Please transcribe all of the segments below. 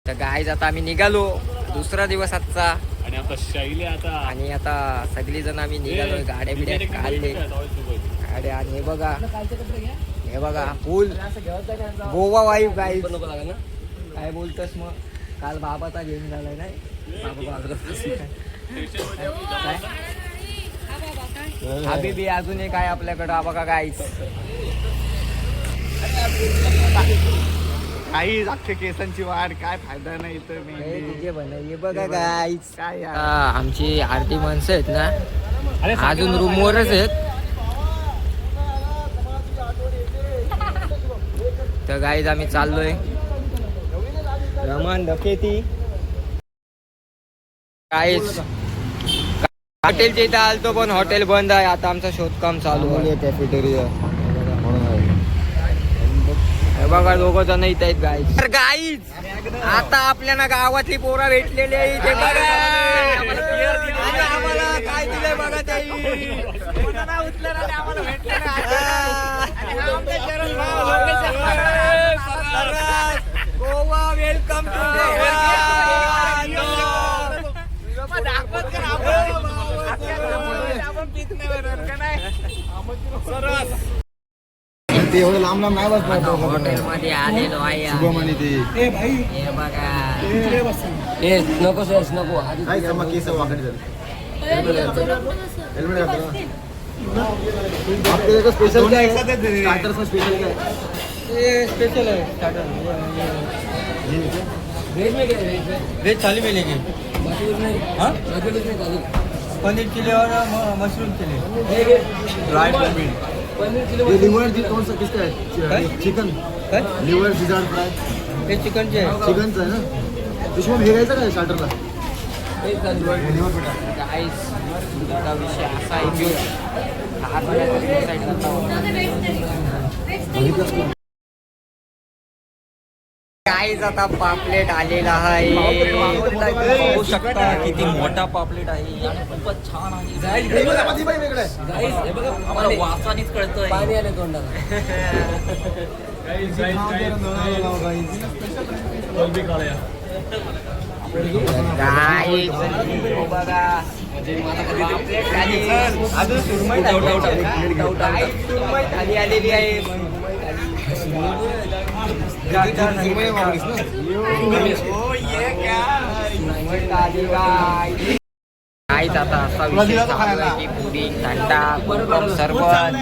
तर गाईज आता आम्ही निघालो, दुसरा दिवस आजचा. आणि आता शैली आणि आता सगळी जण आम्ही निघालो, गाड्या बिड्या काढले गाड्या. आणि हे बघा फुल गोवा वाईफ गाईज. काय बोलतोस मग? काल बाबाचा घेऊन झालाय नाही हाबीबी. अजून एक आहे आपल्याकडं, हा बघा गाईज. काही अख्खे केसांची वाढ, काय फायदा नाही तर हे बघा गाईज. काय आमची आरती माणसं आहेत ना, अजून रूमवरच आहेत. तर गाईज आम्ही चाललोय रमण डकेती. गाईज हॉटेलच्या इथं आलतो पण हॉटेल बंद आहे. आता आमचं शोधकाम चालू आहे. कॅफेटेरिया बघा, दोघं जण इथं आहेत गाईज. तर गाईज आता आपल्याला गावातली पोरं भेटलेली आहे. ते बघा आम्हाला काय दिलंय बघा ताई. गोवा वेलकम टू ते एवढं लांब लांब नाही बसणार. हॉटेल मध्ये आलेलो आहे. शुभम ते हे बघा, नको सर नको. काय समा केस वाकडी झाली. हेल्मेट घातलं ना. आपल्या इकडे स्पेशल काय आहे? स्टार्टर्स स्पेशल काय आहे? ये स्पेशल है स्टार्टर. वेज में क्या है? वेज थाली मिलेगी. हाँ पनीर चिली और मशरूम चिली. ड्राई पनीर. ये लिवर जी कौन सा किसका है? चिकन. लिवर डिझार्ड फ्राय. हे चिकनचे आहे. चिकनचं आहे ना. दुश्मन हे घ्यायचं काय स्टार्टरला? गाईस का विषय असा आहे की गाईज आता पापलेट आलेला आहे. बघू शकता किती मोठा पापलेट आहे आणि खूपच छान आहे. आम्हाला वासानीच कळतंय, पाणी आलं तोंडाला. बघा पापलेट खाली अजून सुरमई थाली आलेली आहे. काहीच आता असा विषय चालू आहे की पुडी थंडा गरम सरबत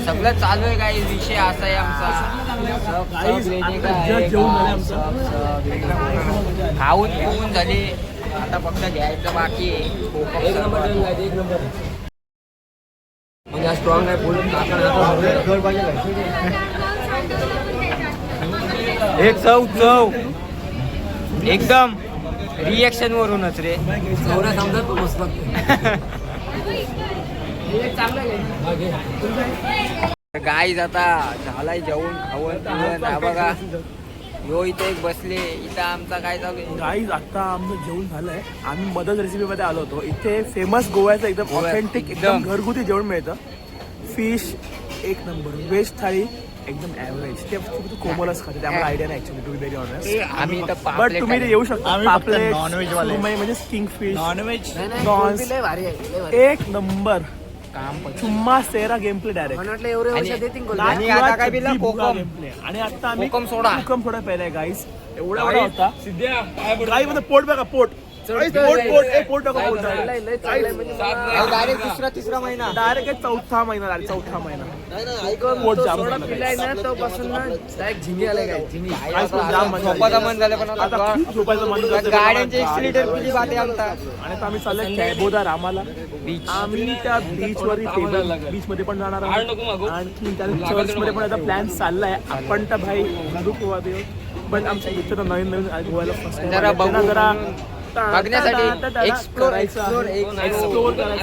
सगळं चालू आहे. काही विषय असा आहे आमचा. खाऊन पिऊन झाले, आता फक्त घ्यायचं बाकी आहे. म्हणजे स्ट्रॉंग आहे एक चव चव एकदम रिएक्शन वरूनच रे. गाईज आता झालाय जेवण खावण. हा बघा यो इथे एक बसले. इथं आमचा काय चालू आहे गाईज. आता आमचं जेवण झालंय. आम्ही मदत रेसिपीमध्ये आलो होतो. इथे फेमस गोव्याचं एकदम ऑथेंटिक एकदम घरगुती जेवण मिळतं. फिश एक नंबर, व्हेज थाळी एकदम ॲव्हरेज. ते फक्त कोमलच खाते, त्यामुळे आयडिया नाही actually to be very honest. आम्ही बट तुम्ही इथे येऊ शकता. पापलेट सुरमई म्हणजे किंग फिश, प्रॉन्स एक नंबर. चुम्मा सेरा गेम प्ले डायरेक्ट. आणि आता काय बिला कोकम. आणि आता आम्ही कोकम सोडा प्यायलाय गाईज. एवढा होता गाई मध्ये. पोट बघा, पोट पोट डायरेक्ट दुसरा तिसरा महिना, डायरेक्ट चौथा महिना. चौथा महिना पोट जाम पिलाय ना तेव्हापासून ना डायरेक्ट झिंगे आले. काय झोपायचं मन झालं पण आता झोपायचं मन करतं. गाड्यांची 1 लिटर पिली बाते आमचा. आणि आता आम्ही चाललोय कॅबोदार आम्हाला बीच. आम्ही त्या बीचवरती टेबल बीच मध्ये पण जाणार आहोत. आणखी त्या चर्च मध्ये पण आता प्लॅन चाललाय. आपण तर भाई बघू पण आमच्या मित्र नवीन गोव्याला फर्स्ट जरा बघण्यासाठी एक्सप्लोर करायचं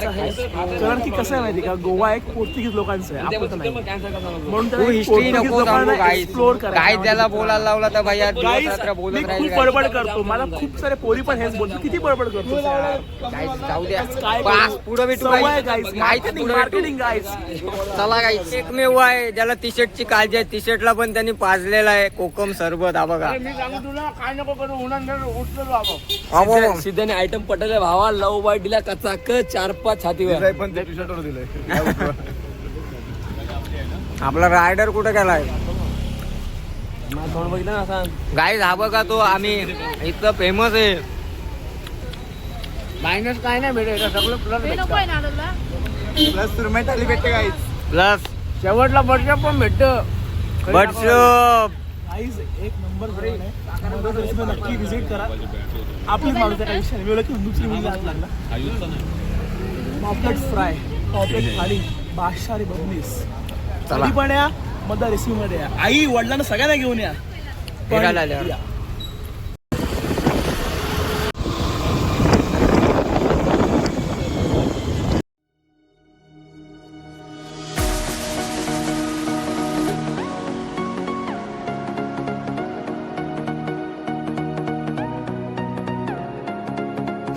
आहे. कारण की कसं आहे माहिती का, गोवा एक पोर्तुगीज लोकांचं आहे, आपलं तर नाही. म्हणून तू त्याला हिस्ट्री पोर्तुगीज नको लोकांना सांगू explore काय करायचं. त्याला बोलायला लावला तर भैया दिवस Guys, रात्र मी बोलत खूप राहील बडबड करतो, मला खूप सारे पोरी पण हेच बोलतो, किती बडबड करतो यार. जाऊ द्या काय पास पुढे भेटू सवय guys. guys, काहीच marketing, पुढे भेटू. marketing guys. चला गाईस एकमेव आहे ज्याला टी शर्टची काळजी आहे. टी शर्टला पण त्यांनी पाजलेला आहे कोकम सरबत. हा बघा मी सांगू तुला, काय नको करू, उन्हाळ्यात उठलो बाबा. अहो, सिद्धाने आयटम पटले भावा, लव बाय दिला कचाक 4-5 छातीवर. पण ते टी-शर्ट वर दिलंय. आपला रायडर कुठे गेलाय थोडं बघितलं ना सांग. गाईज? हा बघा तो आम्ही इतकं फेमस आहे. मायनस काय नाही भेटेल, सगळं प्लस प्लस सुरमई थाली भेटते गाईस. प्लस शेवटला बर्षा पण भेटतं. बटशॉप. गाईज एक नंबर ब्रँड आहे, मदर रेसिपी नक्की विजिट करा. आपलीच माणूस आहे, काही विषय नाही. मी बोललो की दुसरी मुलगी हात लागला. पॉपलेट फ्राय, पॉपलेट थाळी, बादशाही बबनीस. चला. कधी पण या, मदर रेसिपीमध्ये या. आई वडिलांना सगळ्यांना घेऊन या. फिरायला आल्यावर. या.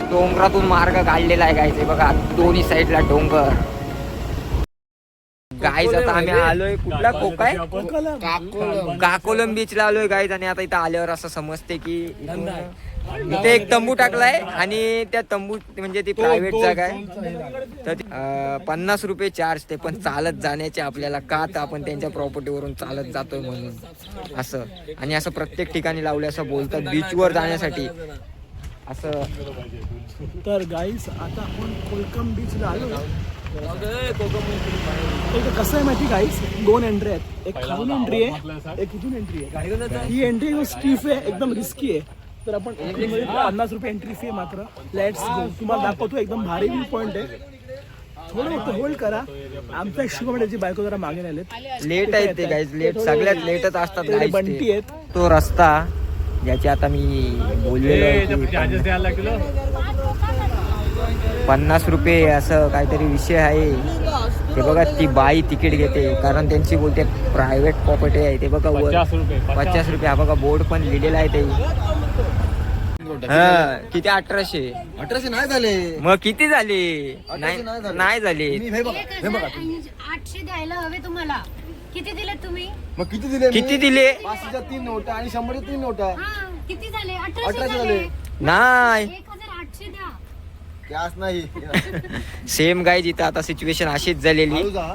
डोंगरातून मार्ग काढलेला आहे गायचे बघा, दोन्ही साईडला डोंगर. गाईज आता आम्ही आलोय कुठला कोकाय काकोलम बीचला आलोय गाईज. आणि आता इथं आल्यावर असं समजते की इथे एक तंबू टाकलाय आणि त्या तंबू म्हणजे ती प्रायव्हेट जागा आहे. तर 50 रुपये चार्ज ते पण चालत जाण्याचे आपल्याला, का तर आपण त्यांच्या प्रॉपर्टीवरून चालत जातोय म्हणून असं. आणि असं प्रत्येक ठिकाणी लावले असं बोलतात बीचवर जाण्यासाठी असं. तर गाईस आता आपण कोलकम बीचला आलो. कसं आहे माहिती गाईस, 2 एंट्री आहेत. एक खाऊन एंट्री आहे, एक इथून एंट्री आहे. ही एंट्री स्टीफ आहे, एकदम रिस्की आहे. तर आपण 50 रुपये एंट्री फी आहे मात्र. Let's go. तुम्हाला दाखवतो, एकदम भारी व्यू पॉइंट आहे. थोडं फक्त होल्ड करा. आमच्या शुभमची बायको जरा मागे आलेत, लेट आहेत ते गाईज. लेट सगळ्यात लेटच असतात ते guys बंटी ते. आहेत. तो रस्ता ज्याची आता मी बोललेलो आहे की 50 रुपये असं काहीतरी विषय आहे. ते बघा ती बाई तिकीट घेते कारण त्यांची बोलते प्रायव्हेट प्रॉपर्टी आहे. ते बघा वर 50 रुपये. हा बघा बोर्ड पण लिहिलेला आहे ते. हा किती 1800 1800 नाही झाले. मग किती झाले? 1800 नाही झाले. हे बघा, हे बघा. 800 द्यायला हवे तुम्हाला. किती दिले तुम्ही? मग किती दिले? किती दिले? 500च्या 3 नोटा आणि 100च्या 3 नोटा. हा, किती झाले? 1800 1800 झाले. झाले. नाही 1800 द्या. कॅश नाही. सेम गाईज इथं आता सिच्युएशन अशीच झालेली हळू जा.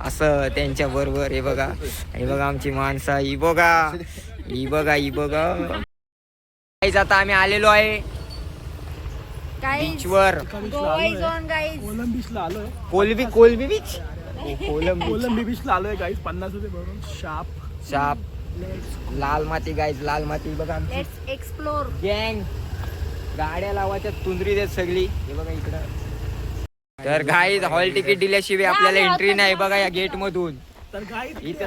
असं त्यांच्या बरोबर. हे बघा, हे बघा आमची माणसं. ही बघा, ही बघा, ही बघा. गाईज आता आम्ही आलेलो आहे Guys, बीचवर. Goa is on, guys. Kolam बीचला आलोय. कोलंबी बीच. कोलंबी बीचला आलोय गाईस. 50 रुपये भरून शाप लाल माती गाईज, लाल माती. बघा आमची Let's explore. गँग गाड्या लावायच्या तुंदरी देत सगळी. हे बघा इकडं. तर गाईज हॉल तिकीट दिल्याशिवाय आपल्याला एंट्री नाही. बघा या गेट मधून. तर गाईस इथं.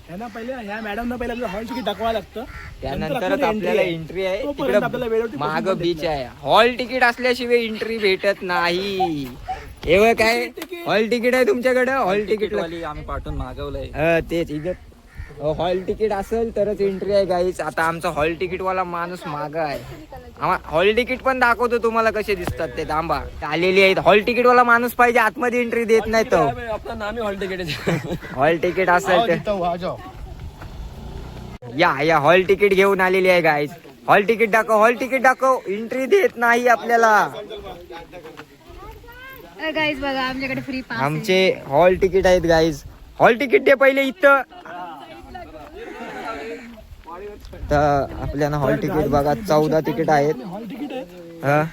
ह्या पहिले ह्या मॅडमना पहिले आपलं हॉल तिकीट दाखवावं लागतं. त्यानंतरच आपल्याला एंट्री आहे. तोपर्यंत आपल्याला वेळेवरती तिकडं माग बसून पण बीच देत आहे. हॉल तिकीट असल्याशिवाय एंट्री भेटत नाही. एवढं काय हॉल तिकीट आहे तुमच्याकडे? हॉल तिकीट आम्ही पाठवून मागवलंय. तेच इथं हॉल तिकीट असेल तरच एंट्री आहे गाईच. आता आमचा हॉल तिकीट वाला माणूस माग आहे. हॉल तिकीट पण दाखवतो तुम्हाला कसे दिसतात ते. थांबा, आलेली आहेत. हॉल तिकीट वाला माणूस पाहिजे, आतमध्ये एंट्री देत नाही तो. आपलं नामी हॉल तिकीट. हॉल तिकीट असेल तर जिथं आ जाओ. या हॉल तिकीट घेऊन आलेली आहे गाईज. हॉल तिकीट दाखव, हॉल तिकीट दाखव. एंट्री देत नाही आपल्याला. गाईज बघा आमच्याकडे फ्री पास. आमचे हॉल तिकीट आहेत गाईज. हॉल तिकीट दे पहिले इथं. तर आपल्याला हॉल तिकीट बघा 14 तिकीट आहेत. हॉल तिकीट आहे. हा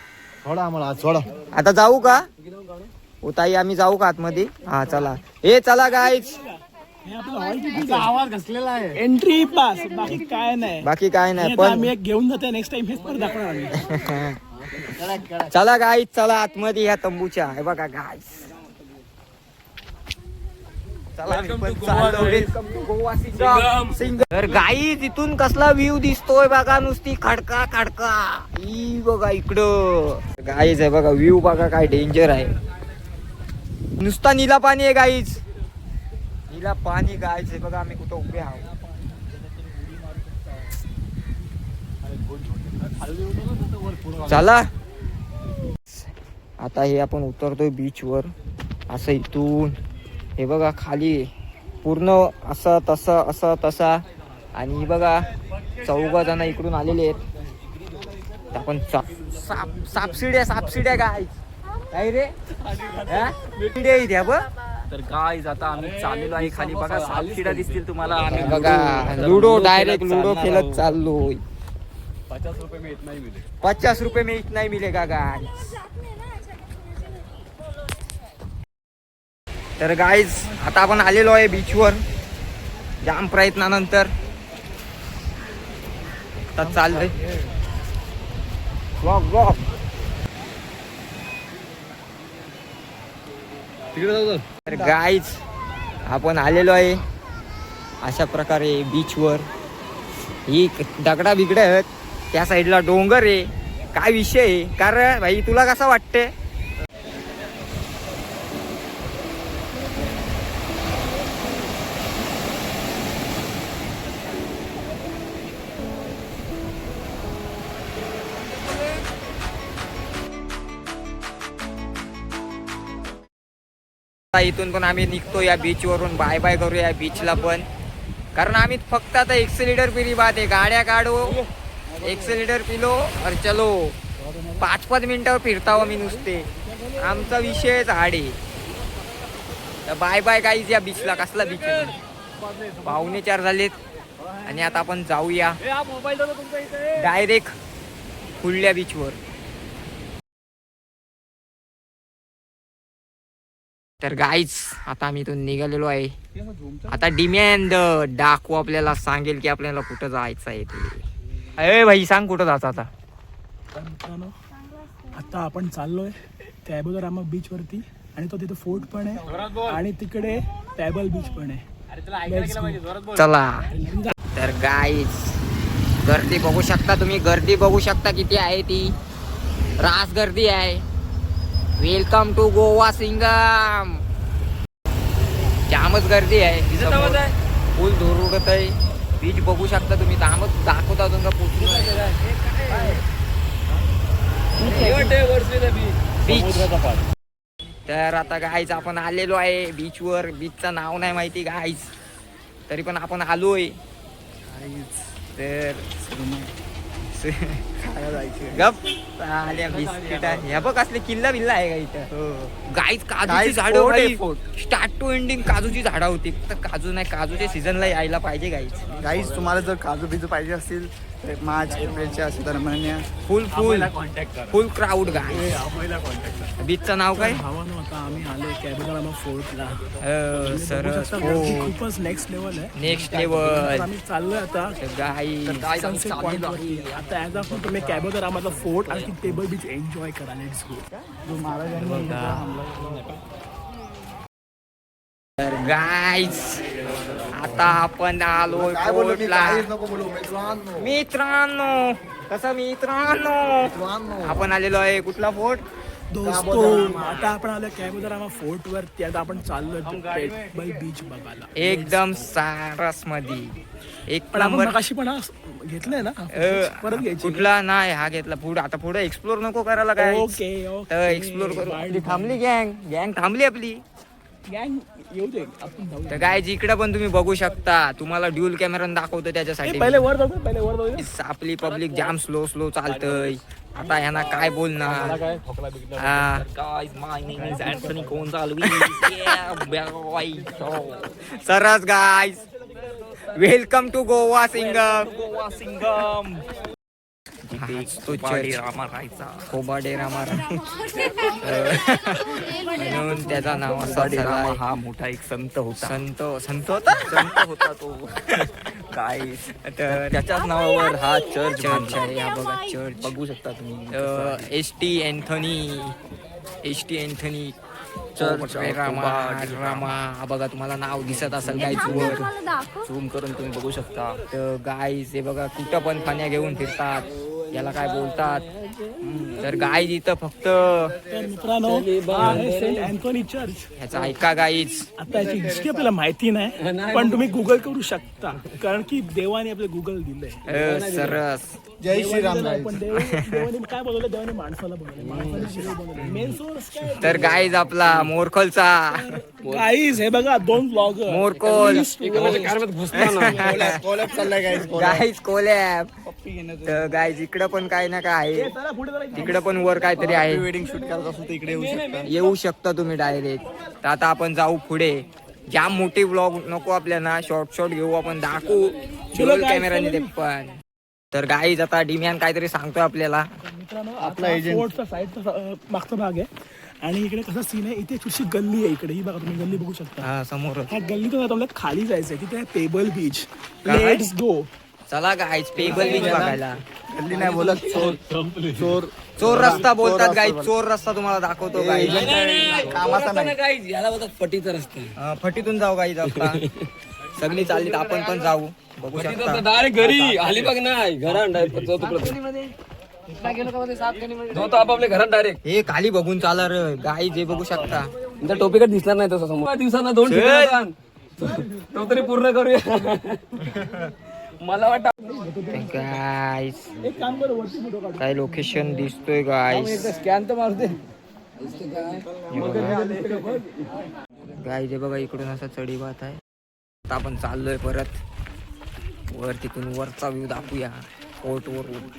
सोडा आम्हाला आज, सोडा. आता जाऊ का ओ ताई? आम्ही जाऊ का आतमध्ये? हा चला. हे चला गाईज. हे आपलं हॉल तिकीट आवाज घसलेला आहे. एंट्री पास, बाकी काय नाही. बाकी काय नाही. हे पण आम्ही एक घेऊन जाते, नेक्स्ट टाइम हेच पण दाखवणार आम्ही. चला गाईज, चला आतमध्ये ह्या तंबूच्या. हे बघा गाईज, चला मी पण चाललो. Welcome to Goa Singham. तर गाईज इथून कसला व्ह्यू दिसतोय बघा, नुसती खडका खडका. ई बघा इकडं गाईज आहे बघा, व्ह्यू बघा काय डेंजर आहे. नुसता नीला पाणी आहे गाईज, नीला पाणी गाईज आहे बघा. आम्ही कुठं उभे आहोत. चला आता हे आपण उतरतोय बीच वर. असं इथून हे बघा खाली पूर्ण असं तसं असं तसा. आणि बघा 14 जण इकडून आलेले आहेत. आपण सापशिड्या काय काय रे शिड्या इथे बघ. तर गाईज आता आम्ही चाललेलो आहे खाली बघा, सापशिड्या दिसतील तुम्हाला. आम्ही बघा लुडो डायरेक्ट लुडो खेळत चाललोय. 50 रुपये में इतना ही मिले. 50 रुपये में इतना ही मिलेगा गाइस. तर गाईज आता आपण आलेलो आहे बीचवर जाम प्रयत्नानंतर. आता चाललंय वॉक वॉक. तर गाईज आपण आलेलो आहे अशा प्रकारे बीचवर. ही दगडा बिगड्या आहेत, त्या साईडला डोंगर आहे. काय विषय आहे कारण भाई, तुला कसं वाटते? इथून पण आम्ही निघतो या बीच वरून. बाय बाय करू या बीचला पण, कारण आम्ही फक्त आता एक्सेलेटर पिरी बात आहे. गाड्या काढू, एक्सेलेटर पिलो और चलो. 5-5 मिनिटावर फिरताव मी नुसते. आमचा विषय झाडे. तर बाय बाय गाईज या बीचला. कसला बीच आहे, 4:45 झालेत. आणि आता आपण जाऊया डायरेक्ट फुलल्या बीचवर. तर गाईज आता आम्ही इथून निघालेलो आहे. आता डिमॅन्ड डाकू आपल्याला सांगेल की आपल्याला कुठं जायचं आहे ते. अरे भाई सांग कुठं जायचं आता. तर मित्रांनो आता आपण चाललोय टॅबोरामा बीच वरती. आणि तो तिथे फोर्ट पण आहे आणि तिकडे टॅबल बीच पण आहे. Let's go. चला. तर गाईज गर्दी बघू शकता तुम्ही, गर्दी बघू शकता किती आहे ती. रास गर्दी आहे. Welcome to Goa Singham. जामच गर्दी आहे. फुल धूर उडत आहे. बीच बघू शकता तुम्ही. दाखवता तुमचा बीच. तर आता गाईज आपण आलेलो आहे बीचवर. बीचचं नाव नाही माहिती गाईज, तरी पण आपण आलोय. तर गप आल्या बिस्किट ह्या बघ असले किल्ला बिल्ला आहे का इथं. गाईज काजूची झाडं, स्टार्ट टू एंडिंग काजूची झाडं होती. तर काजू नाही, काजूच्या सीझनला यायला पाहिजे गाईज. गाईज तुम्हाला जर काजू बिजू पाहिजे असतील तर मार्च एप्रिलच्या अशा दरम्यान फुल क्राऊड गाईज. बीचचं नाव काय? आता आम्ही आलो टॅबोरामा फोर्टला. सर खूपच नेक्स्ट लेवल आहे. Next level. आम्ही चाललोय आता गाईज सनसेट पॉइंट वरती. आता ॲज ऑफ तुम्ही टॅबोरामाचा फोर्ट आणि टेबल बीच एन्जॉय करा. Let's go. जो महाराजांनी तर गाईज आता आपण आलोय फोर्टला. मित्रांनो कसं मित्रांनो आपण आलेलो आहे कुठला फोर्ट दोस्तो. आता आपण आलो टॅबोरामा फोर्ट वरती. आता आपण चाललोय टेबल बीच बघायला. एकदम सारस मध्ये एक पण आपण नंबर. मगाशी पण घेतलंय ना परत घ्यायची. कुठला नाही हा घेतला. पुढे आता पुढे एक्सप्लोर नको करायला काय. ओके तर एक्सप्लोर करू. थांबली गँग थांबली आपली. गँग येऊ दे आपण जाऊ. तर गाईज इकडे पण तुम्ही बघू शकता. तुम्हाला ड्युअल कॅमेरा दाखवतो त्याच्यासाठी. पहिले वर जाऊ. आपली पब्लिक जाम स्लो चालतय. आता ह्यांना काय बोलणार. सरस guys welcome to Goa Singham. खोबाडे रामा म्हणून त्याचा नाव असा झाला. हा मोठा एक संत होता. संत होता तो काय. तर त्याच्याच नावावर हा चर्च आहे. हा बघा चर्च बघू शकता तुम्ही. S T Anthony church Rama हा बघा तुम्हाला नाव दिसत असेल गाईच वर मला दाखव. झूम करून तुम्ही बघू शकता. तर गाईज हे बघा कुठं पण पाण्या घेऊन फिरतात, याला काय बोलतात. तर गाईज इथं फक्त तर मित्रांनो हा आहे सेंट अँथोनी चर्च. ह्याचा ऐका गाईज. आता याची हिस्ट्री आपल्याला माहिती नाही, पण तुम्ही गुगल करू शकता, कारण की देवाने आपले गुगल दिलंय. सरस. जय श्रीराम पण देवाने काय बोलवलं, देवाने माणसाला बोलवलं, माणसाने शिव बनवलं. मेन सोर्स काय तर गाईज आपला मोरखोलचा गाईज हे बघा 2 ब्लॉगर मोरकोल कोलॅप चाललाय guys. Guys collab. तर गाईज इकडं पण काय ना काय आहे, तिकडं पण वर काहीतरी आहे. वेडिंग शूट करत असेल तर इकडे येऊ शकता. येऊ शकता तुम्ही डायरेक्ट. तर आता आपण जाऊ पुढे. जाम मोठी ब्लॉग नको आपल्याला, शॉर्ट घेऊ आपण, दाखवू कॅमेराने ते पण. तर गाईज आता डिम्यान काहीतरी सांगतोय आपल्याला. मित्रांनो आपला फोर्टचा साईडचा मागचा भाग आहे आणि इकडे कसा सीन आहे, इथे छोटीशी गल्ली आहे इकडे, ही बघा तुम्ही गल्ली बघू शकता. हा समोर. ह्या गल्लीतून आता आपल्याला खाली जायचंय, तिथे पेबल बीच. काय? Let's go. चला गाईज पेबल बीच बघायला. गल्ली नाही बोलत, चोर चोर रस्ता बोलतात गाईज, चोर रस्ता तुम्हाला दाखवतो गाईज. कामाचा नाही. याला बोलतात पटीचा रस्ता. फटीतून जाऊ गाईज आता. सगळी चालली तर आपण पण जाऊ, बघू शकता. डायरेक्ट घरी अलिबाग नाही घरात आपापल्या घरात डायरेक्ट. हे खाली बघून चाला रे गाईज, हे बघू शकता. टोपीकडे दिसणार नाही तसं समोर. दिवसांना 2 ठिकाण तो तरी पूर्ण करूया. मला वाटतं गाईज एक काम करू, वरती फोटो काढू. काय लोकेशन दिसतोय गाईज. स्कॅन तर मारते. गाईज हे बघा इकडून असा चढी बात आहे. आता आपण चाललोय परत वर, तिथून वरचा व्ह्यू दाखवूया फोर्ट वरून.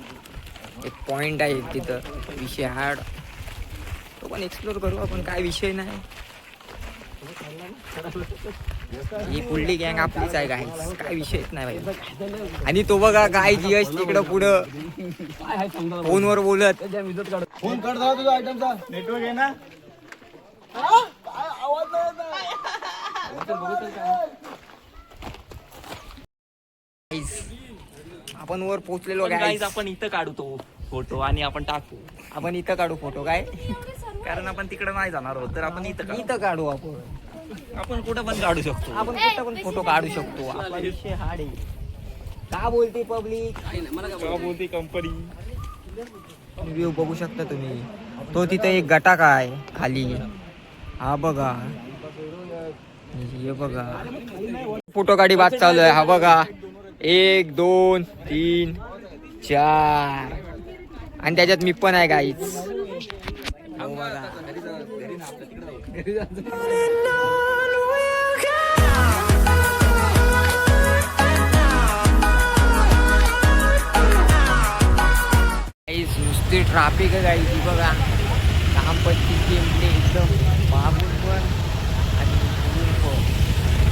एक पॉइंट आहे तिथं, विषय हार्ड, तो पण एक्सप्लोर करू आपण, काय विषय नाही. ही पुढली गँग आपलीच आहे गाईज, काय विषयच नाही भाई. आणि तो बघा गाईज यश तिकडं पुढं फोनवर बोलत. फोन कट झाला तुझा आयटमचा. नेटवर्क आहे ना. Guys, आपण वर पोहोचलेलो गाईज गाईज. आपण इथं काढू तो फोटो आणि आपण टाकू. आपण इथं काढू फोटो काय, कारण आपण तिकडे नाही जाणार आहोत, तर आपण इथं काढू. इथं काढू आपण. आपण कुठं पण काढू शकतो. आपण कुठं पण फोटो काढू शकतो. आपला विषय हार्ड आहे. का बोलते पब्लिक, बोलते कंपनी. व्ह्यू बघू शकता तुम्ही. तो तिथे एक गटाक आहे खाली, हा बघा, हे बघा. फोटो काढी बात चालू आहे, हा बघा. 1 2 3 4 आणि त्याच्यात मी पण आहे गाईच. हो बघा. नुसती ट्राफिक आहे गाईची बघा. कामपट्टी गेमले एकदम बाबून पण आणि इकडून पण.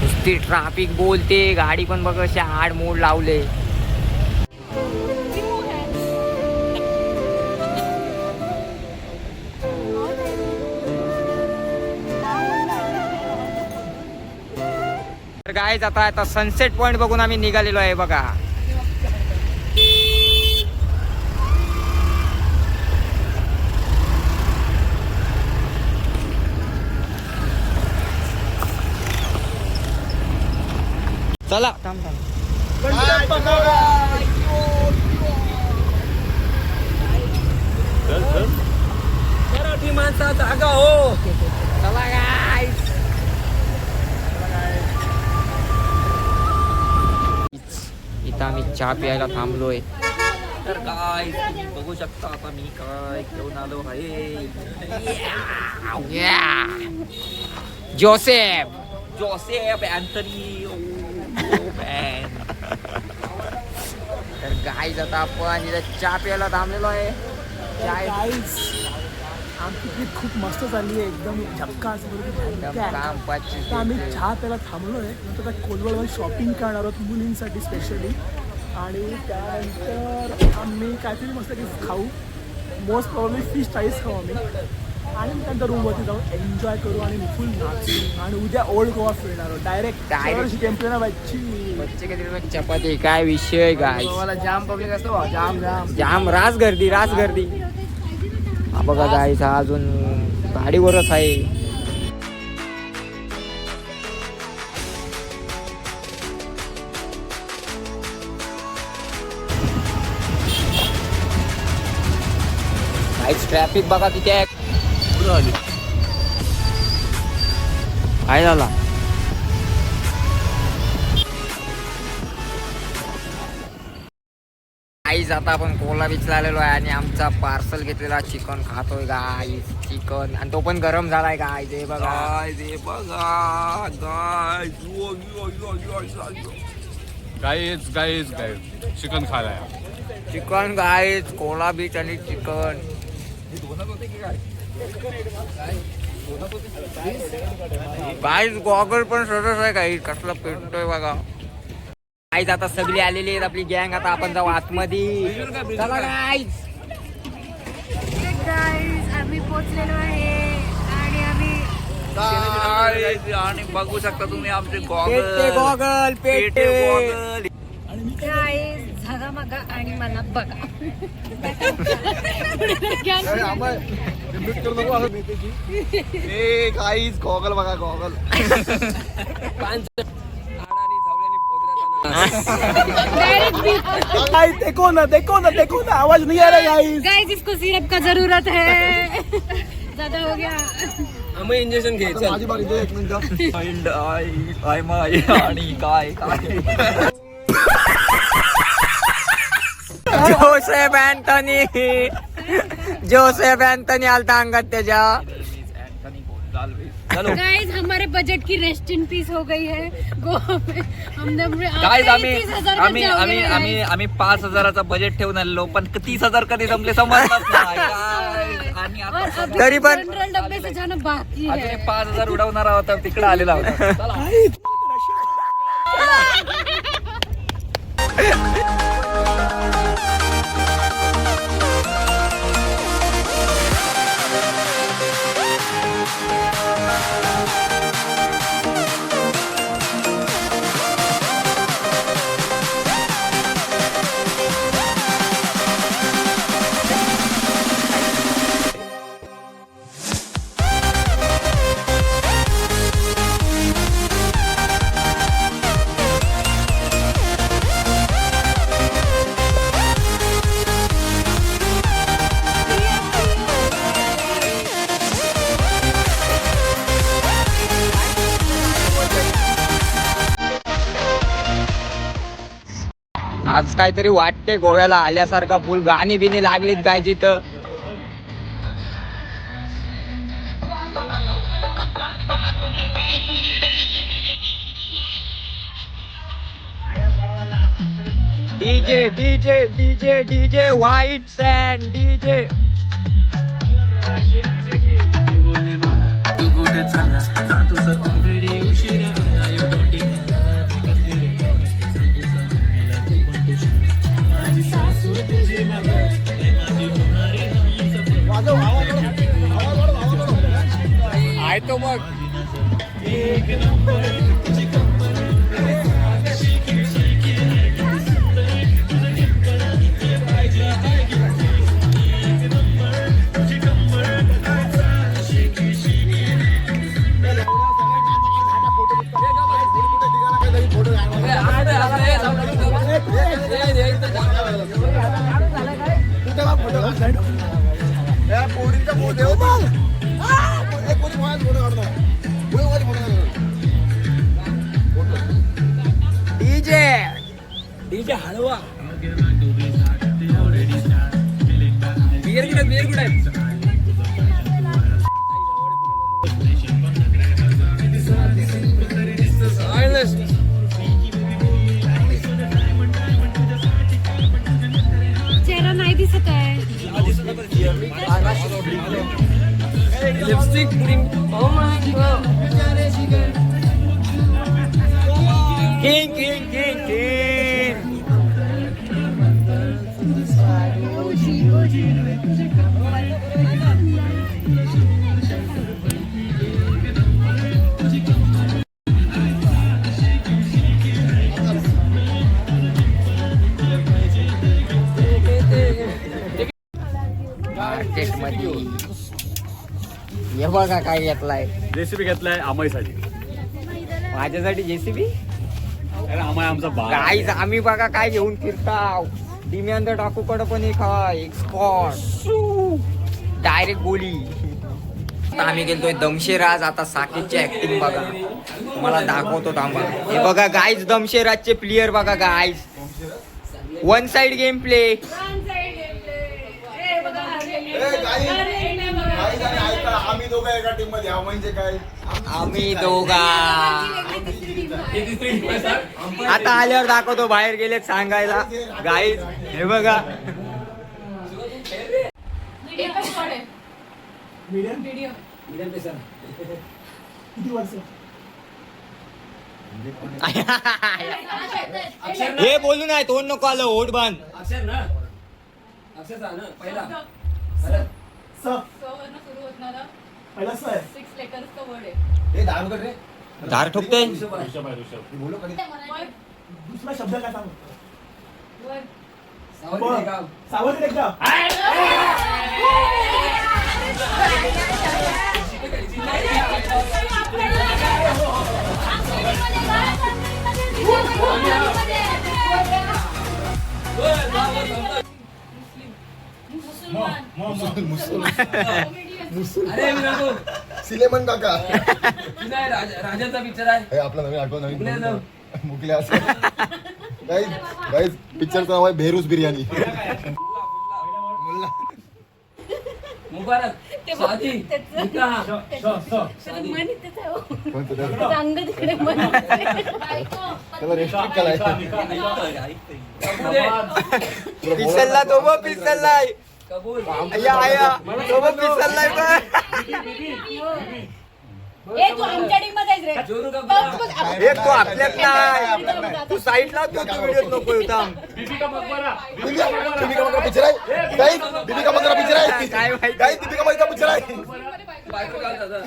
नुसती ट्राफिक बोलते, गाडी पण बघ अशा हार्ड मोड लावले. तर गाईज आता सनसेट पॉइंट बघून आम्ही निघालेलो आहे बघा. चला थांब थांब. मराठी माणसा जागा हो. चला गाईज. इथं आम्ही चहा प्यायला थांबलोय. तर काय बघू शकता आता मी काय घेऊन आलो आहे. Joseph Anthony. तर गाईज आता आपण इथं चहा प्यायला थांबलेलो आहे. गाईज आमची ट्रिप खूप मस्त चालली आहे, एकदम झक्कास. काम तर आम्ही चहा प्यायला थांबलो आहे. नंतर त्या कोलवडवर शॉपिंग करणार आहोत मुलींसाठी स्पेशली, आणि त्यानंतर आम्ही काहीतरी मस्त की खाऊ. मोस्ट प्रॉब्ली फिश थाळीच खाऊ आम्ही, आणि त्यानंतर रूमवरती जाऊन एन्जॉय करू आणि फुल नाचू. आणि उद्या ओल्ड गोवा फिरणार आहोत डायरेक्ट टेम्पलेना व्हायची. चपाती काय विषय गाय. जाम पब्लिक असतो, जाम जाम जाम रास गर्दी हा बघा गाईज, हा अजून गाडीवरच आहे. आज ट्रॅफिक बघा किती आहे. काय झाला आईज. आता आपण कोला बीचला आलेलो आहे आणि आमचा पार्सल घेतलेला चिकन खातोय गाईज. चिकन आणि तो पण गरम झालाय गाईज. हे बघा गाईज गाईज गाईज चिकन खायला चिकन गाईज. कोला बीच आणि चिकन. गाईज गॉगल पण सरस आहे गाईज. कसला पेटतोय बघा गाईज. आता सगळी आलेली आहेत आपली गँग. आता आपण जाऊ आतमध्ये. चला गाईज. गाईज आम्ही पोहोचलेलो आहे आणि आम्ही आणि बघू शकता तुम्ही आमचे पेटे गॉगल पेटे गॉगल. गाईज झगामगा आणि मला बघा. गाईज गॉगल बघा गॉगल. देखो ना आवाज नहीं आ रहा गाइस. गाइस इसको सिरप का जरूरत है. ज्यादा हो गया. आम्ही इंजेक्शन घे. चल माझी बारी दे 1 मिनिट. काय माय आणि काय काय जोसेफ अँथनी आलता अंगात त्याच्या. गाइस हमारे बजट की रेस्ट इन पीस हो गई है गोवा में. हमने गाइस आम्ही 5,000चा बजेट ठेवून आलेलो पण 30,000 कधी जमले समजलंच नाही. आणि आता तरी पण जनरल डब्बे से जाना बाकी है. अजून 5,000 उडवणार आहोत तिकडे आलेला होता. आज काहीतरी वाटते गोव्याला आल्यासारखा. फुल गाणी बिणी लागलीत काय तिथं. DJ DJ DJ DJ white sand DJ. आहे तो मग डीजे डीजे हळवा. बियर कुठे चेहरा नाही दिसत आहे. Lipstick king king king king. Market मध्ये हे बघा काय घेतलाय. रेसिपी घेतलाय अमयसाठी. माझ्यासाठी जेसीबी. अरे अमय आमचा गाईज आम्ही बघा काय घेऊन फिरताव. डिम्यांद टाकूकडं पण एक हाय एक स्पॉट. डायरेक्ट गोली. आता आम्ही गेलतोय दमशेराज. आता साकेतची ऍक्टिंग बघा, तुम्हाला दाखवतो थांबा. हे बघा गाईज, दमशेराजचे प्लेयर बघा guys. One side game play. आम्ही दोघं एका टीम मध्ये आहो म्हणजे काय, आम्ही दोघा आता आल्यावर दाखवतो. बाहेर गेलेत सांगायला गाईज. हे बघा किती वर्ष हे बोलू नाही, तोंड नको आलं, ओढ बांध. अक्षर ना, अक्षर सांग ना पहिला. पहिला स आहे. हे दारू कर रे. धार ठोकते. बोलो कधी दुसरा शब्द काय सांग. सावंत गाव. सावंत एक गाव. अरे मी नको. सिलेमन काका. नाही, राजाचा पिक्चर आहे. हे आपला नवीन आठवण मुकल्या नवीन जाऊ. मुकल्या असं गाईज पिक्चरचं नाव आहे भेरूस बिर्याणी. मुबारक शादी निकाह. कोणतं ते? अंग तिकडे मन. त्याला रेस्ट्रिक्ट केलाय. पिसलला तो बघ, पिसललाय. कबूल. आया आया तो बघ, पिसललाय बघ. ए तू आमच्या टीम मध्ये आहेस रे. जोरू का बघ, बघ, आप- हे तो आपल्यात नाही. तू साईडला तो व्हिडिओ नको होता. दीपिका मकबरा पिक्चर आहे गाईज. दीपिका मकबरा पिक्चर आहे काय माहिती. गाईज. दीपिका मकबरा पिक्चर आहे. बायको घाल दादा.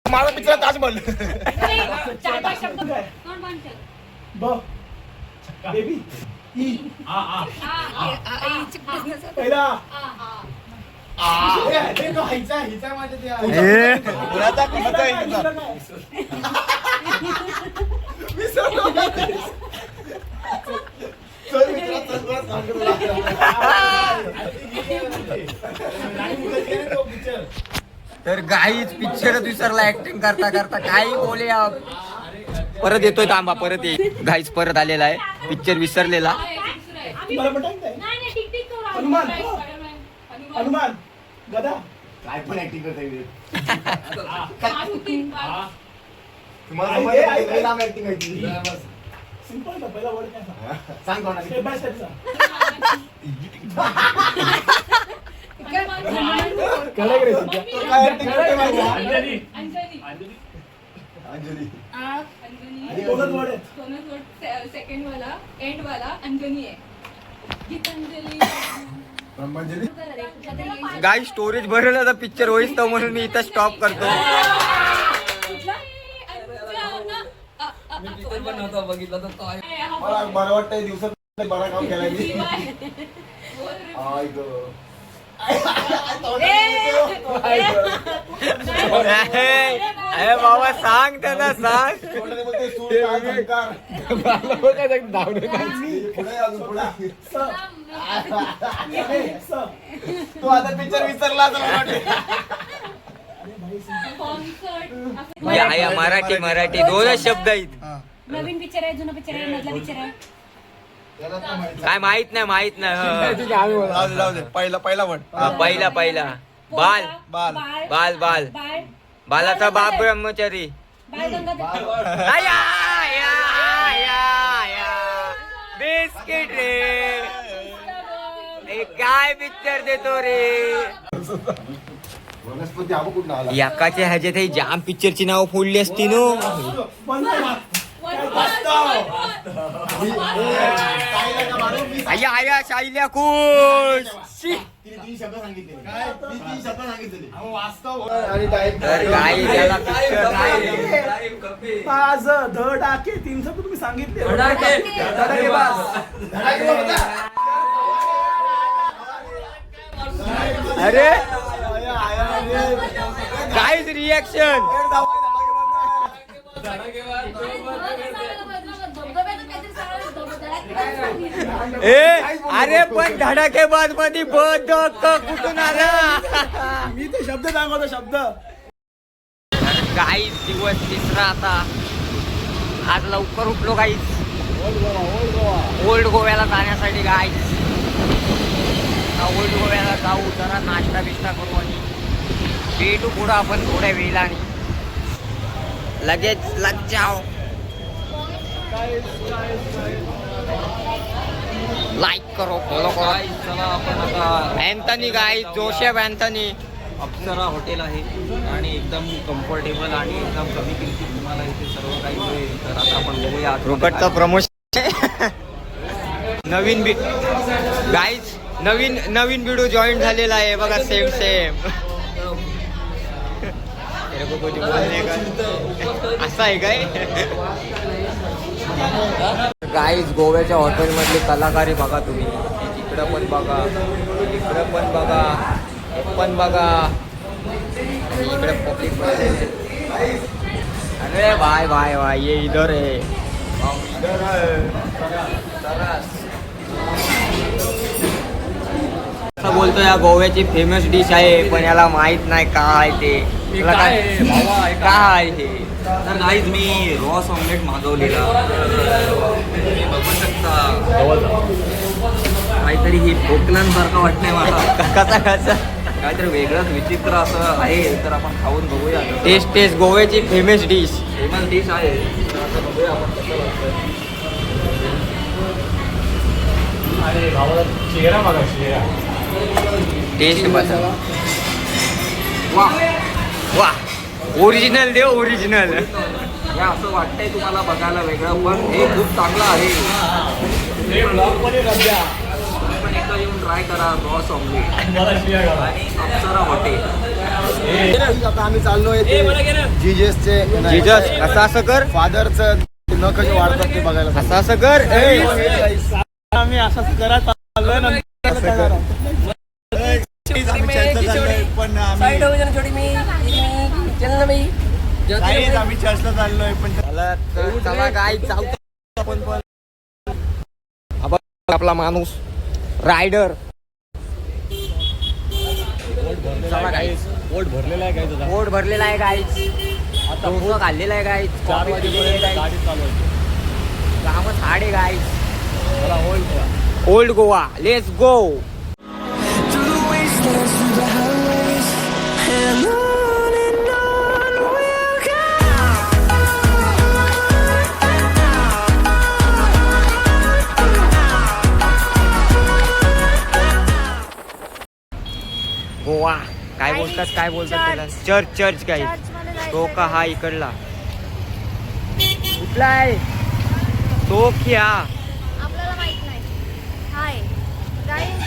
माझा पिक्चर आहे ताजमहल. चार पाच शब्द कोण म्हणते? ब बेबी. ई पहिला. तर गाईच पिक्चर विसरला ऍक्टिंग करता करता. काही बोले आप. परत येतोय थांबा, परत ये. गाईच परत आलेला आहे, पिक्चर विसरलेला. मला पण टाइम नाही. नाही, टिक टिक करू. हनुमान. हनुमान गदा. काय पण ऍक्टिंग करता येईल. तुम्हाला तुम्हाला नाम ऍक्टिंग आहे. सिंपल का पहिला वर्ड काय सांग. सांग कोणा. स्टेप बाय स्टेप सांग. काय ऍक्टिंग करते माहिती आहे? अंजली अंजली. दोनच वर्ड आहेत. सेकंड वाला एंड वाला अंजनी आहे. गीतांजली. ब्रह्मांजली. गाई स्टोरेज भरलं तर पिक्चर होईस तर म्हणून मी इथं स्टॉप करतो. मी पिक्चर पण नव्हता बघितला तर तो आहे. मला बरं वाटतंय दिवसात बरा काम केलाय मी. आय गं. अरे बाबा सांग त्यांना, सांग. कोणाला बोलते सूर काय संकार. पुढे अजून पुढे. तू आता पिक्चर विसरला असं मला वाटतं. या मराठी मराठी दोनच शब्द आहेत. नवीन पिक्चर आहे, जुना पिक्चर आहे, मधला पिक्चर आहे. काय माहित नाही जाऊ दे. पहिला वर्ड. पहिला बाल बाल. बाल बाल बाळ बालाचा बाप ब्रह्मचारी. बाळ गंगाधर. आया, या, या, या. बिस्किट रे. हे काय पिक्चर देतो रे. वनस्पती आबा कुठं आला. एकाच्या ह्याच्यात हे जाम पिक्चरची नाव फोडली असती नो. आया आया शाईल्या खुश. शी. तर गाई त्याला पिक्चर नाही. ताज धडाके 3 शब्द तुम्ही सांगितले. धडाके बास. अरे गाईज रिएक्शन. अरे पण धडाकेबाज मध्ये बदक कुठून आला? मी ते शब्द सांगतो शब्द. गाईज दिवस तिसरा आता. आज लवकर उठलो गाईज ओल्ड गोव्याला जाण्यासाठी. गाईज ओल्ड गोव्याला जाऊ, जरा नाश्ता बिष्टा करू आणि भेटू पुढं आपण थोड्या वेळाने. लगेच लग जाओ. लाईक करो, फॉलो करो. चला आपण आता अँथनी गाईज, जोसेफ अँथनी. अप्सरा हॉटेल आहे आणि एकदम कम्फर्टेबल आणि एकदम कमी किमतीत तुम्हाला इथे सर्व काही मिळेल. तर आता आपण बघूया रोकटचं प्रमोशन. नवीन गाईज नवीन व्हिडिओ जॉईन झालेला आहे बघा. सेम असं आहे काय? गाईज गोव्याच्या हॉटेलमधली कलाकारी बघा तुम्ही. इकडं पण बघा, इकडं पण बघा, हे पण बघा आणि इकडे पब्लिक पण आहे. अरे भाई ये इधर है, इधर है. असं बोलतो या गोव्याची फेमस डिश आहे पण याला माहित नाही काय ते. तुला काय आहे हे? तर गाईज मी रॉस ऑमलेट मागवलेला. तुम्ही बघू शकता काहीतरी ही कोकणांसारखं वाटतंय मला. कसा काहीतरी वेगळंच विचित्र असं आहे. तर आपण खाऊन बघूया. टेस्ट गोव्याची फेमस डिश. फेमस डिश आहे. तर आता बघूया आपण कसं वाटतं. टेस्ट बघा. वा ओरिजिनल दे ओरिजिनल. हे असं वाटतंय तुम्हाला बघायला वेगळं पण हे खूप चांगलं आहे. पण एकदा येऊन ट्राय करा रॉस ऑमलेट आणि अप्सरा हॉटेल. आता आम्ही चाललोय जीजसचे जीजस असं कर, फादरचं न कसे वाढतात ते बघायला. असं कर. आम्ही असंच करत आलोय. नंतर पण आम्ही चर्चला चाललोय पण चला गाईज जाऊ आपण पण. आपला माणूस रायडर. पोट भरलेला आहे काय पोट भरलेला आहे गाईज. आता डोसा खाल्लेला आहे गाईज. कामच हाड आहे guys. Old Goa, let's go. Goa काय बोलतात त्याला? चर्च काय तो का? हा इकडला कुठला आहे तो? क्या आपल्याला माहित नाही. हाय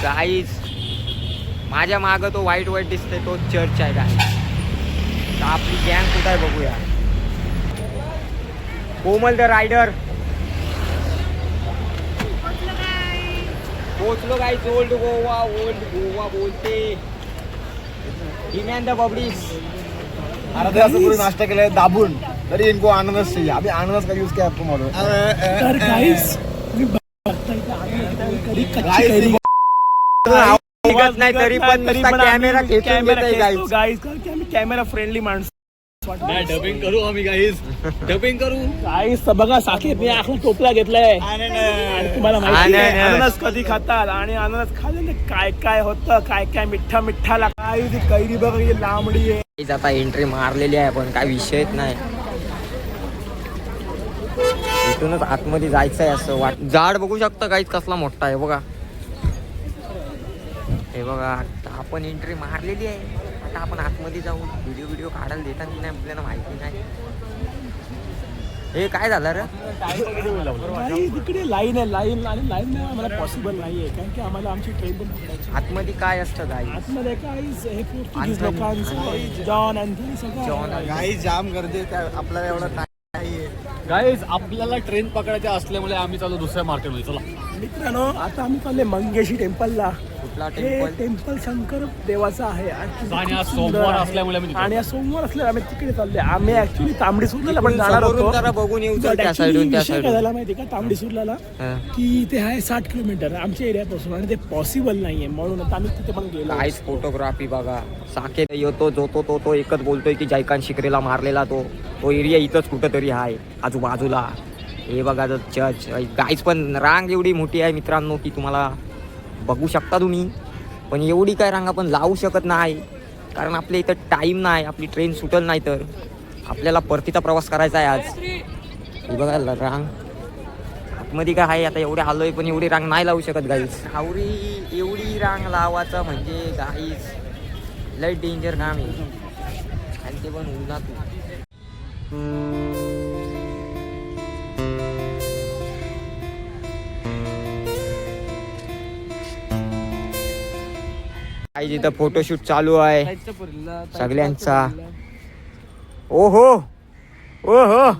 गाईज माझ्या माग तो व्हाईट दिसतोय तो चर्च आहे गाईज. तर आपली गँग कुठं आहे बघूया. कोमल द रायडर पोचलो गाईज. ओल्ड गोवा बोलते. हिमॅन द बबडीज. अर्धा असं पूर्ण नाश्ता केलाय दाबून तरी इनको अनानस चाहिए. अभी अनानस का यूज किया आपको मालूम है? तर गाईस मी बघता इथे आम्ही कधी कच्ची कैरी निघत नाही तरी पण कॅमेरा खेचून घेतोय गाईज. गाईस कारण की आम्ही कॅमेरा फ्रेंडली माणसं. डबिंग करू आम्ही डबिंग करू. गाईस बघा साकेतने आखला टोपला घेतलाय आणि तुम्हाला माहिती आहे अननस कधी खातात आणि अननस खाल्ल्याने काय काय होतं, काय काय मिठ्ठा लागतं. काय ती कैरी बघा ही लांबडी आहे. आता एंट्री मारलेली आहे पण काय विषयच नाही. इथूनच आतमध्ये जायचं आहे असं वाट. झाड बघू शकता काहीच कसला मोठा आहे बघा. हे बघा आता आपण एंट्री मारलेली आहे. आता आपण आतमध्ये जाऊ. व्हिडिओ काढायला देतात की नाही आपल्याला माहिती नाही. हे काय झालं रे? तिकडे लाईन आहे. लाईन नाही आम्हाला पॉसिबल नाहीये कारण की आम्हाला आमची ट्रेन पण पकडायची. आतमध्ये काय असतं गाई? आतमध्ये काय हे पोर्तुगीज लोकांचं जॉन अँथनी सगळं. काही जाम गर्दी आपल्याला एवढं नाहीये. गाईज आपल्याला ट्रेन पकडायची असल्यामुळे आम्ही चालू दुसऱ्या मार्केटमध्ये. चला मित्रांनो आता आम्ही चालले मंगेशी टेम्पलला. कुठला हे टेम्पल? टेम्पल शंकर देवाचं आहे आणि तिथे आणि खूप आज सुंदर सोमवार आहे. असल्यामुळे आम्ही तिथे आणि आज सोमवार असल्यामुळे आम्ही तिकडे चालले. आम्ही ऍक्च्युली तांबडीसुरला पण जाणार समोरून होतो. जरा बघून येऊ But चल त्या actually साईडून त्या विषय काय साईडून. झाला माहिती का तांबडीसुरला हा. की ते आहे 60 किलोमीटर आमच्या एरियापासून आणि ते पॉसिबल नाहीये म्हणून आता आम्ही तिथे पण गेलो. काहीच फोटोग्राफी बघा. साकेत येतो जो तो एकच बोलतोय की जयकांत शिकरेला मारलेला तो एरिया इथंच कुठंतरी आहे आजूबाजूला. हे बघा चर्च गाईच पण रांग एवढी मोठी आहे मित्रांनो की तुम्हाला बघू शकता तुम्ही. पण एवढी काय रांग आपण लावू शकत नाही कारण आपल्या इथं टाईम नाही. आपली ट्रेन सुटल नाही तर आपल्याला परतीचा प्रवास करायचा आहे आज. हे बघा रांग आतमध्ये काय आहे आता एवढे आलोय पण एवढी रांग नाही लावू शकत गाईच. एवढी रांग लावायचं म्हणजे गाईच लय डेंजर काम आहे आणि ते पण उन्हातून. काही इथं फोटोशूट चालू आहे सगळ्यांचा. ओहो ओहो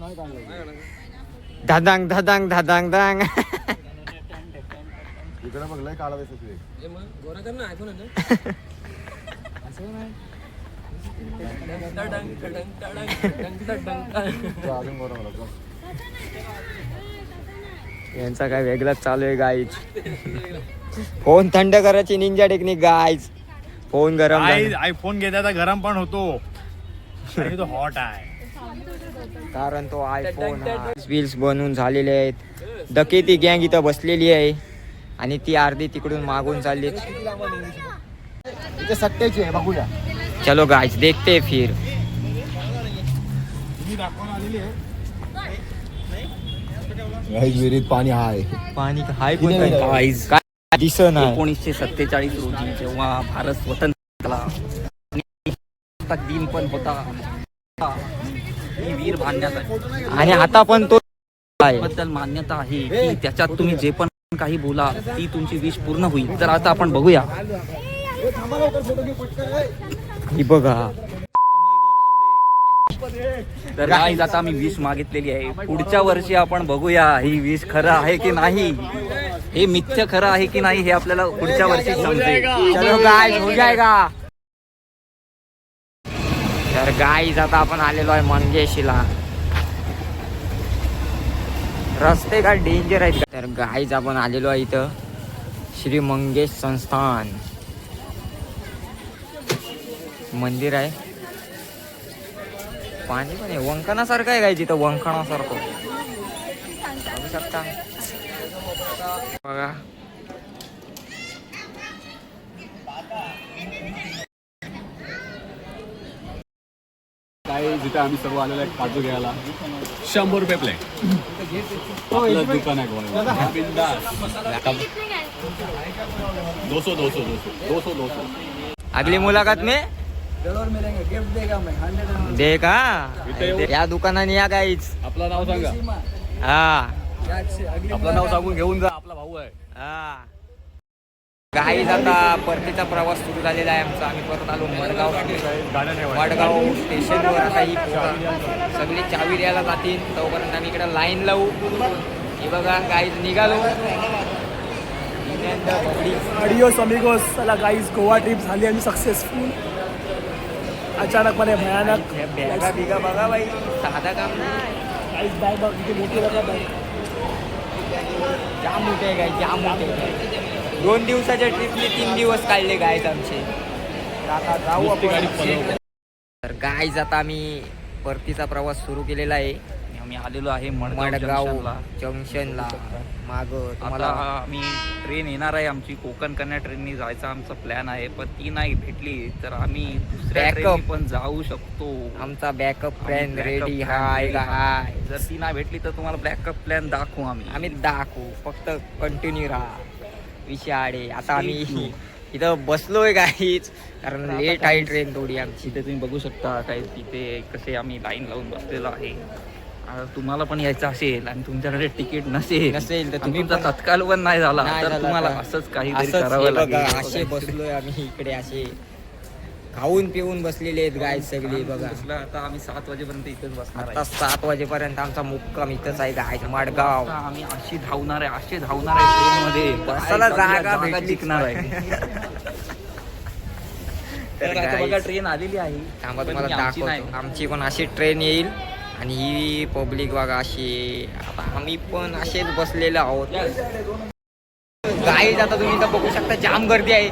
धदांग धदांग धदांग धांग. इकडे बघ लय काळा दिसतोय. अजून बरोबर यांचा काय वेगळाच चालू आहे गाईज. फोन थंड करायची निंजा टेक्निक गाईज. फोन गरम झाला. आयफोन घेता तर गरम पण होतो आणि तो हॉट आहे कारण तो आयफोन व्हील्स बनवून झालेले आहेत. डकेती गँग इथं बसलेली आहे आणि ती अर्धी तिकडून मागून चालली. इथे सट्ट्याची आहे बघूया. चलो गाईज देखते फिर. विहिरीत पाणी आहे. पाणी हाय कोण गाईज काय दिसत नाही. 1947 रोजी जेव्हा भारत स्वतंत्र झाला दिन पण होता ही वीर बांधण्यात आली. आणि आता पण तो आहे. बद्दल मान्यता आहे की त्याच्यात तुम्ही जे पण काही बोला ती तुमची विश पूर्ण होईल. तर आता आपण बघूया. ही बघा तर गाईज आता आम्ही विश मागितलेली आहे. पुढच्या वर्षी आपण बघूया ही विश खरं आहे की नाही, हे मिथ्य खरं आहे की नाही हे आपल्याला पुढच्या वर्षी समजेल. चलो गाईज हो जाएगा. तर गाईज आता आपण आलेलो आहे मंगेशीला. रस्ते काय डेंजर आहेत. तर गाईज आपण आलेलो आहे इथं श्री मंगेश संस्थान मंदिर आहे. पाणी पण आहे वंकणासारखं आहे. काय तिथं वंकणासारखं बघू शकता बघा. काय जिथे आम्ही सर्व आलेलो आहे काजू घ्यायला 100 रुपये प्लेट. आपलं दुकान आहे गोव्यात. बिंदास. 200. अगली मुलाकात में दे का या दुकानाने या गाईच. आपलं नाव सांगा. हा आपलं नाव सांगून घेऊन जा. आपला भाऊ आहे. हा गाईज आता परतीचा प्रवास सुरू झालेला आहे आमचा. आम्ही परत आलो मडगाव स्टेशनवर. आता ही सगळी चावी द्यायला जातील तोपर्यंत आम्ही इकडे लाईन लावू. हे बघा गाईज निघालो. ऑडिओस अमिगोस. चला गाईज गोवा ट्रिप झाली आणि सक्सेसफुल. अचानकपणे भयानक बॅगा बिगा बघा बाई साधा काम नाही. गाईज बॅग बघ किती मोठी बघा बॅग. जाम मोठे आहे गाय जाम मोठे आहे. 2 दिवसाच्या ट्रिपने 3 दिवस काढले गाईज आमचे. तर आता जाऊ आपण. तर गाईज आता आम्ही परतीचा प्रवास सुरू केलेला आहे. आम्ही आलेलो आहे मडगाव जंक्शनला. जंक्शनला. माग आता तुम्हाला आम्ही ट्रेन येणार आहे आमची. कोकण कन्या ट्रेननी जायचा आमचा प्लॅन आहे. पण ती नाही भेटली तर आम्ही दुसऱ्या Backup. ट्रेननी पण जाऊ शकतो. आमचा बॅकअप प्लॅन आम्ही रेडी backup plan हाय ready गाय. जर ती नाही भेटली तर तुम्हाला बॅकअप प्लॅन दाखवू आम्ही दाखवू फक्त कंटिन्यू राहा विषय आडे. आता आम्ही इथं बसलोय गाईच कारण लेट आहे ट्रेन थोडी आमची. तिथे तुम्ही बघू शकता काय तिथे कसे आम्ही लाईन लावून बसलेलो आहे. आता तुम्हाला पण यायचं असेल आणि तुमच्याकडे तिकीट नसेल तर आणि तुम्ही तुमचा तत्काल पण नाही झाला नाही तर झाला तुम्हाला तर असंच काहीतरी असंच करावं हे बघा, लागेल. असे बसलोय आम्ही इकडे असे. खाऊन पिऊन बसलेले आहेत गाय सगळी बघा. आता आम्ही 7 वाजेपर्यंत इथेच बसणार आता आहे. 7 वाजेपर्यंत आमचा मुक्काम इथंच आहे गाय मडगाव. आता आम्ही अशी धावणार आहे ट्रेन मध्ये बसायला जागा भेटलीच जिंकणार आहे. तर आता guys, बघा ट्रेन आलेली आहे. थांबा पण तुम्हाला ही आमची नाही. दाखवतो. आमची पण अशी ट्रेन येईल आणि ही पब्लिक बघा अशी. आता आम्ही पण असेच बसलेलो आहोत गाईज. आता तुम्ही इथं बघू शकता जाम गर्दी आहे.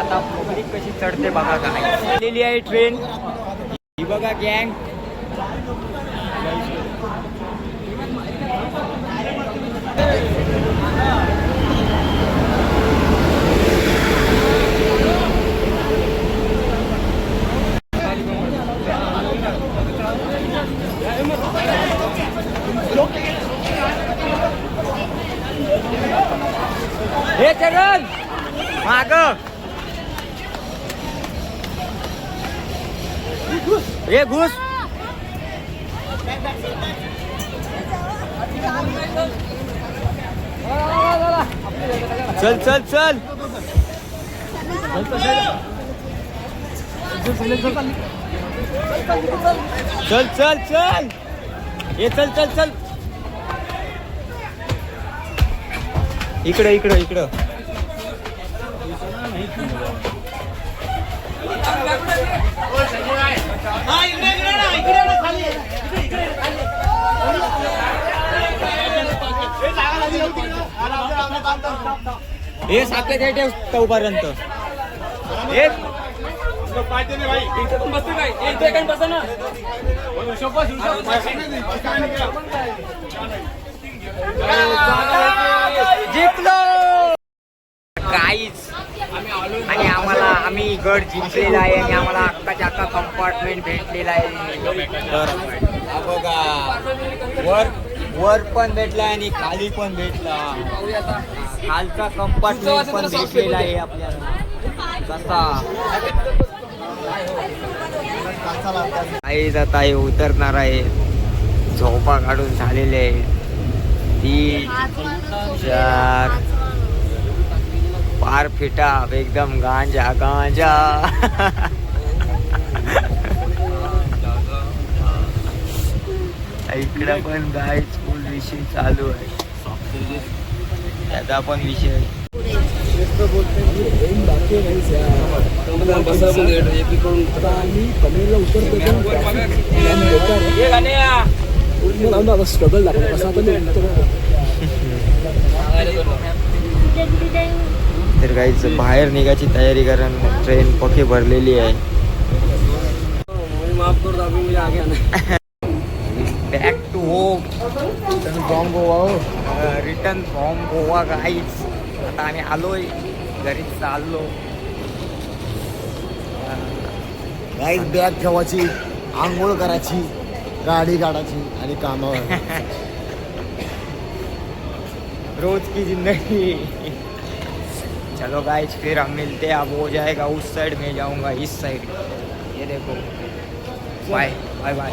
आता पब्लिक कशी चढते बघा काय. आलेली आहे ट्रेन ही बघा गँग. हे चरण माग हे घुस. चल चल चल. चल चल चल. हे चल चल चल. इकडं इकडं इकडं. हे साकेत हे ठेव तोपर्यंत. जिंकलो काहीच. आणि आम्ही गड जिंकलेला आहे आणि आम्हाला अक्काच्या अक्का कंपार्टमेंट भेटलेला आहे. तर हा बघा वर पण भेटला आणि खाली पण भेटला. खालचा कंपार्टमेंट पण भेटलेला आहे आपल्याला. कसा काहीच आता हे उतरणार आहे. झोपा काढून झालेले आहे. 3 4 पार फिटा एकदम गांजा गांजा. इकडं पण गाय स्कूल विषय चालू आहे. त्याचा पण विषय. स्ट्रगल लागला कसं तर काहीच बाहेर निघायची तयारी कारण ट्रेन पक्की भरलेली आहे. Back to home. From Goa. Return from Goa guys. आता आम्ही आलोय घरी चाललो. गाईज बॅग ठेवायची, आंघोळ करायची, गाडी काढायची आणि कामावर. रोज की जिंदगी. चलो गाइस फिर हम मिलते हैं. अब हो जाएगा उस साइड, में जाऊंगा इस साइड. ये देखो. Bye bye bye.